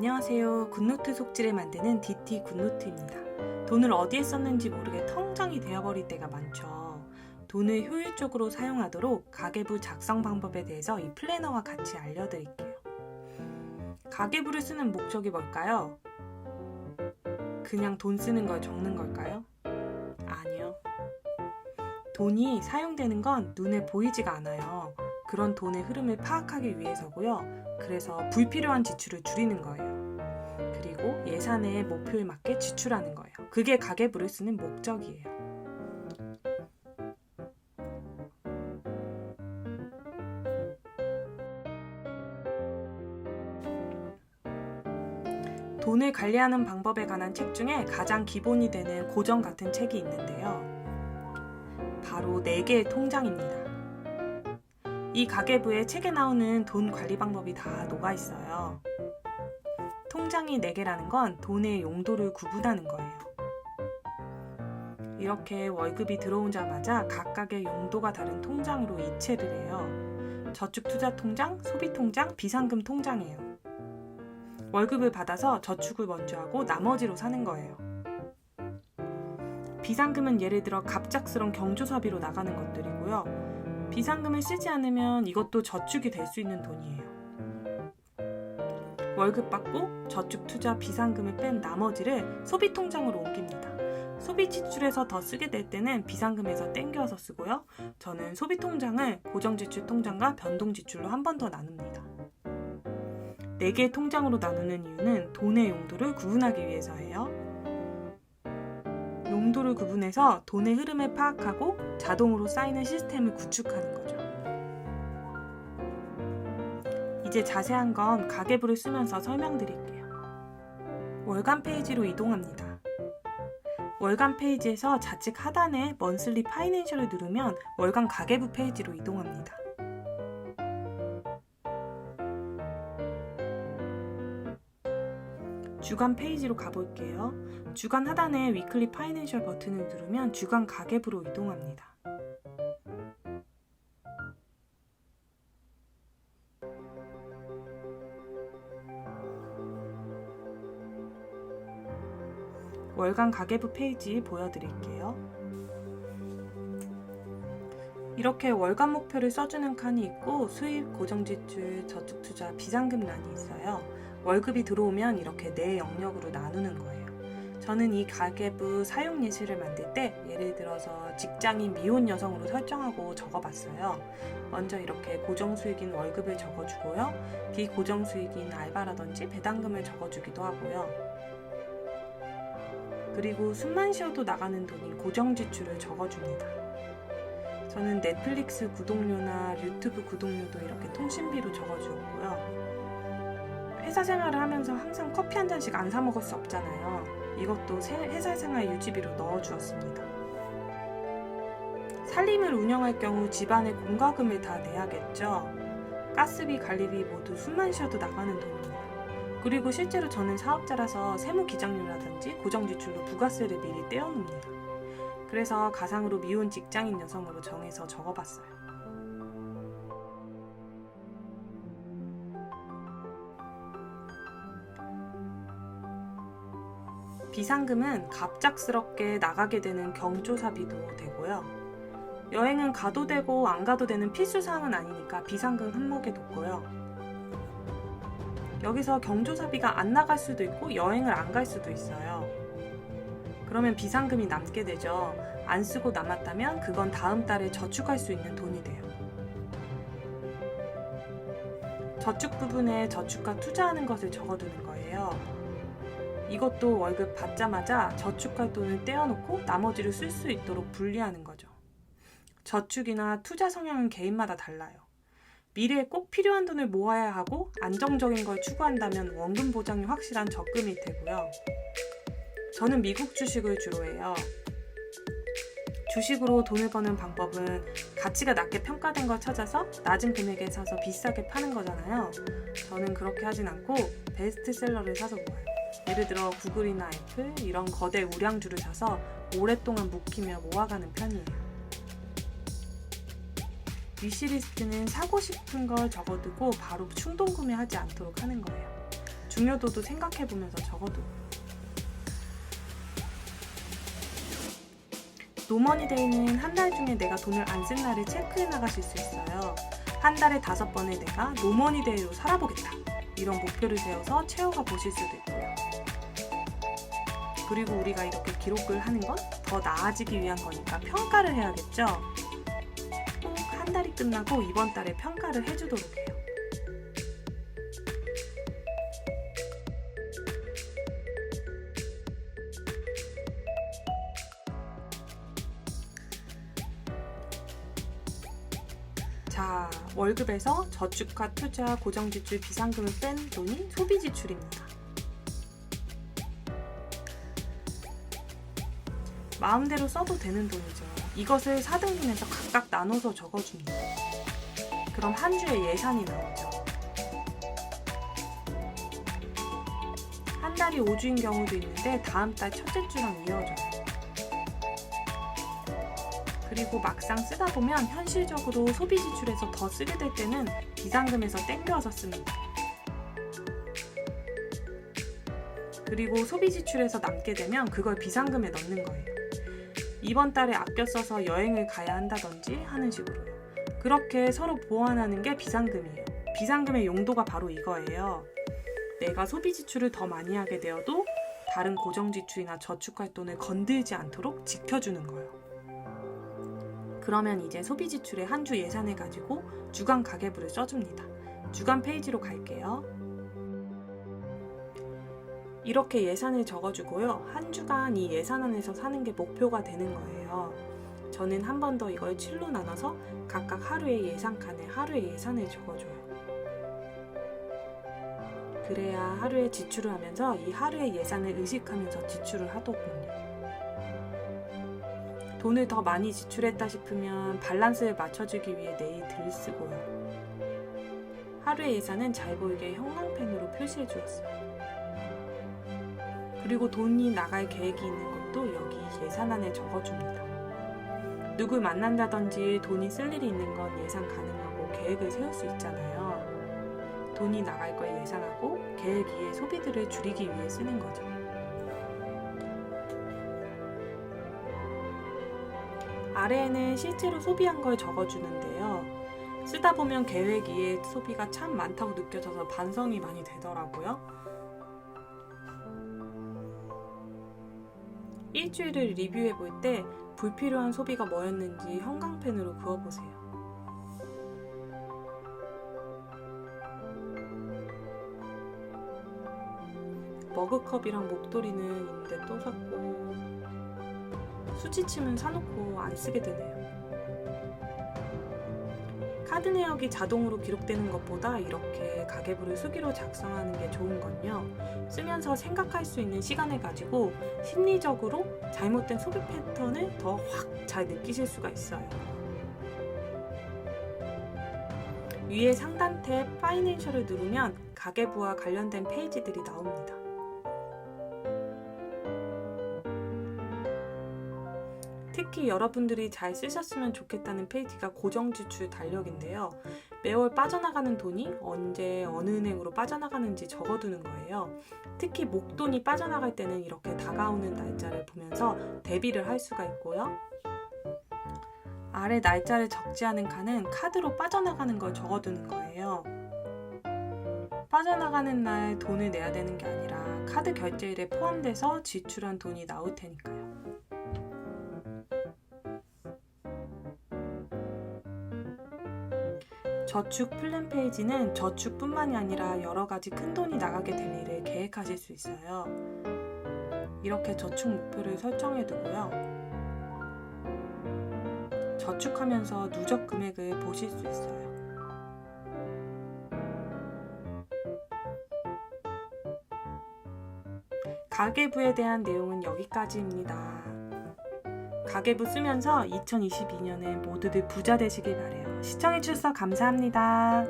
안녕하세요. 굿노트 속지를 만드는 DT 굿노트입니다. 돈을 어디에 썼는지 모르게 텅장이 되어버릴 때가 많죠. 돈을 효율적으로 사용하도록 가계부 작성 방법에 대해서 이 플래너와 같이 알려드릴게요. 가계부를 쓰는 목적이 뭘까요? 그냥 돈 쓰는 걸 적는 걸까요? 아니요. 돈이 사용되는 건 눈에 보이지가 않아요. 그런 돈의 흐름을 파악하기 위해서고요. 그래서 불필요한 지출을 줄이는 거예요. 그리고 예산의 목표에 맞게 지출하는 거예요. 그게 가계부를 쓰는 목적이에요. 돈을 관리하는 방법에 관한 책 중에 가장 기본이 되는 고전 같은 책이 있는데요. 바로 4개의 통장입니다. 이 가계부에 책에 나오는 돈 관리 방법이 다 녹아 있어요. 통장이 4개라는 건 돈의 용도를 구분하는 거예요. 이렇게 월급이 들어오자마자 각각의 용도가 다른 통장으로 이체를 해요. 저축투자통장, 소비통장, 비상금 통장이에요. 월급을 받아서 저축을 먼저 하고 나머지로 사는 거예요. 비상금은 예를 들어 갑작스런 경조사비로 나가는 것들이고요. 비상금을 쓰지 않으면 이것도 저축이 될 수 있는 돈이에요. 월급 받고 저축, 투자, 비상금을 뺀 나머지를 소비통장으로 옮깁니다. 소비 지출에서 더 쓰게 될 때는 비상금에서 땡겨서 쓰고요. 저는 소비통장을 고정지출 통장과 변동지출로 한 번 더 나눕니다. 4개의 통장으로 나누는 이유는 돈의 용도를 구분하기 위해서예요. 용도를 구분해서 돈의 흐름을 파악하고 자동으로 쌓이는 시스템을 구축하는 거죠. 이제 자세한 건 가계부를 쓰면서 설명드릴게요. 월간 페이지로 이동합니다. 월간 페이지에서 좌측 하단에 먼슬리 파이낸셜을 누르면 월간 가계부 페이지로 이동합니다. 주간 페이지로 가볼게요. 주간 하단에 위클리 파이낸셜 버튼을 누르면 주간 가계부로 이동합니다. 월간 가계부 페이지 보여드릴게요. 이렇게 월간 목표를 써주는 칸이 있고 수입, 고정지출, 저축투자, 비상금란이 있어요. 월급이 들어오면 이렇게 4 영역으로 나누는 거예요. 저는 이 가계부 사용 예시를 만들 때 예를 들어서 직장인 미혼 여성으로 설정하고 적어봤어요. 먼저 이렇게 고정수익인 월급을 적어주고요. 비고정수익인 알바라든지 배당금을 적어주기도 하고요. 그리고 숨만 쉬어도 나가는 돈인 고정지출을 적어줍니다. 저는 넷플릭스 구독료나 유튜브 구독료도 이렇게 통신비로 적어주었고요. 회사 생활을 하면서 항상 커피 한 잔씩 안 사 먹을 수 없잖아요. 이것도 회사 생활 유지비로 넣어주었습니다. 살림을 운영할 경우 집안의 공과금을 다 내야겠죠. 가스비, 관리비 모두 숨만 쉬어도 나가는 돈입니다. 그리고 실제로 저는 사업자라서 세무기장료라든지 고정지출로 부가세를 미리 떼어놓습니다. 그래서 가상으로 미혼 직장인 여성으로 정해서 적어봤어요. 비상금은 갑작스럽게 나가게 되는 경조사비도 되고요. 여행은 가도 되고 안 가도 되는 필수사항은 아니니까 비상금 항목에 놓고요. 여기서 경조사비가 안 나갈 수도 있고 여행을 안 갈 수도 있어요. 그러면 비상금이 남게 되죠. 안 쓰고 남았다면 그건 다음 달에 저축할 수 있는 돈이 돼요. 저축 부분에 저축과 투자하는 것을 적어두는 거예요. 이것도 월급 받자마자 저축할 돈을 떼어놓고 나머지를 쓸 수 있도록 분리하는 거죠. 저축이나 투자 성향은 개인마다 달라요. 미래에 꼭 필요한 돈을 모아야 하고 안정적인 걸 추구한다면 원금 보장이 확실한 적금이 되고요. 저는 미국 주식을 주로 해요. 주식으로 돈을 버는 방법은 가치가 낮게 평가된 걸 찾아서 낮은 금액에 사서 비싸게 파는 거잖아요. 저는 그렇게 하진 않고 베스트셀러를 사서 모아요. 예를 들어 구글이나 애플 이런 거대 우량주를 사서 오랫동안 묵히며 모아가는 편이에요. 위시리스트는 사고 싶은 걸 적어두고 바로 충동 구매하지 않도록 하는 거예요. 중요도도 생각해보면서 적어도. 노머니데이는 한 달 중에 내가 돈을 안 쓴 날을 체크해 나가실 수 있어요. 한 달에 5번을 내가 노머니데이로 살아보겠다. 이런 목표를 세워서 채워가 보실 수도 있고요. 그리고 우리가 이렇게 기록을 하는 건 더 나아지기 위한 거니까 평가를 해야겠죠? 꼭 한 달이 끝나고 이번 달에 평가를 해주도록 해요. 자, 월급에서 저축과 투자, 고정지출, 비상금을 뺀 돈이 소비지출입니다. 마음대로 써도 되는 돈이죠. 이것을 4등분해서 각각 나눠서 적어줍니다. 그럼 한 주의 예산이 나오죠. 한 달이 5주인 경우도 있는데 다음 달 첫째 주랑 이어져요. 그리고 막상 쓰다 보면 현실적으로 소비 지출에서 더 쓰게 될 때는 비상금에서 땡겨서 씁니다. 그리고 소비 지출에서 남게 되면 그걸 비상금에 넣는 거예요. 이번 달에 아껴 써서 여행을 가야 한다든지 하는 식으로요. 그렇게 서로 보완하는 게 비상금이에요. 비상금의 용도가 바로 이거예요. 내가 소비 지출을 더 많이 하게 되어도 다른 고정 지출이나 저축할 돈을 건들지 않도록 지켜주는 거예요. 그러면 이제 소비 지출의 한 주 예산을 가지고 주간 가계부를 써줍니다. 주간 페이지로 갈게요. 이렇게 예산을 적어주고요. 한 주간 이 예산 안에서 사는 게 목표가 되는 거예요. 저는 한 번 더 이걸 7로 나눠서 각각 하루의 예산 칸에 하루의 예산을 적어줘요. 그래야 하루에 지출을 하면서 이 하루의 예산을 의식하면서 지출을 하더군요. 돈을 더 많이 지출했다 싶으면 밸런스를 맞춰주기 위해 내일 들 쓰고요. 하루의 예산은 잘 보이게 형광펜으로 표시해 주었어요. 그리고 돈이 나갈 계획이 있는 것도 여기 예산안에 적어줍니다. 누굴 만난다든지 돈이 쓸 일이 있는 건 예상 가능하고 계획을 세울 수 있잖아요. 돈이 나갈 걸 예상하고 계획 이외의 소비들을 줄이기 위해 쓰는 거죠. 아래에는 실제로 소비한 걸 적어주는데요. 쓰다 보면 계획 이외의 소비가 참 많다고 느껴져서 반성이 많이 되더라고요. 일주일을 리뷰해 볼 때 불필요한 소비가 뭐였는지 형광펜으로 그어보세요. 머그컵이랑 목도리는 있는데 또 샀고 수지침은 사놓고 안 쓰게 되네요. 카드 내역이 자동으로 기록되는 것보다 이렇게 가계부를 수기로 작성하는 게 좋은 건요. 쓰면서 생각할 수 있는 시간을 가지고 심리적으로 잘못된 소비 패턴을 더 확 잘 느끼실 수가 있어요. 위에 상단 탭 파이낸셜을 누르면 가계부와 관련된 페이지들이 나옵니다. 특히 여러분들이 잘 쓰셨으면 좋겠다는 페이지가 고정지출 달력인데요. 매월 빠져나가는 돈이 언제 어느 은행으로 빠져나가는지 적어두는 거예요. 특히 목돈이 빠져나갈 때는 이렇게 다가오는 날짜를 보면서 대비를 할 수가 있고요. 아래 날짜를 적지 않은 칸은 카드로 빠져나가는 걸 적어두는 거예요. 빠져나가는 날 돈을 내야 되는 게 아니라 카드 결제일에 포함돼서 지출한 돈이 나올 테니까요. 저축 플랜 페이지는 저축뿐만이 아니라 여러 가지 큰 돈이 나가게 될 일을 계획하실 수 있어요. 이렇게 저축 목표를 설정해 두고요. 저축하면서 누적 금액을 보실 수 있어요. 가계부에 대한 내용은 여기까지입니다. 가계부 쓰면서 2022년에 모두들 부자 되시길 바래요. 시청해주셔서 감사합니다.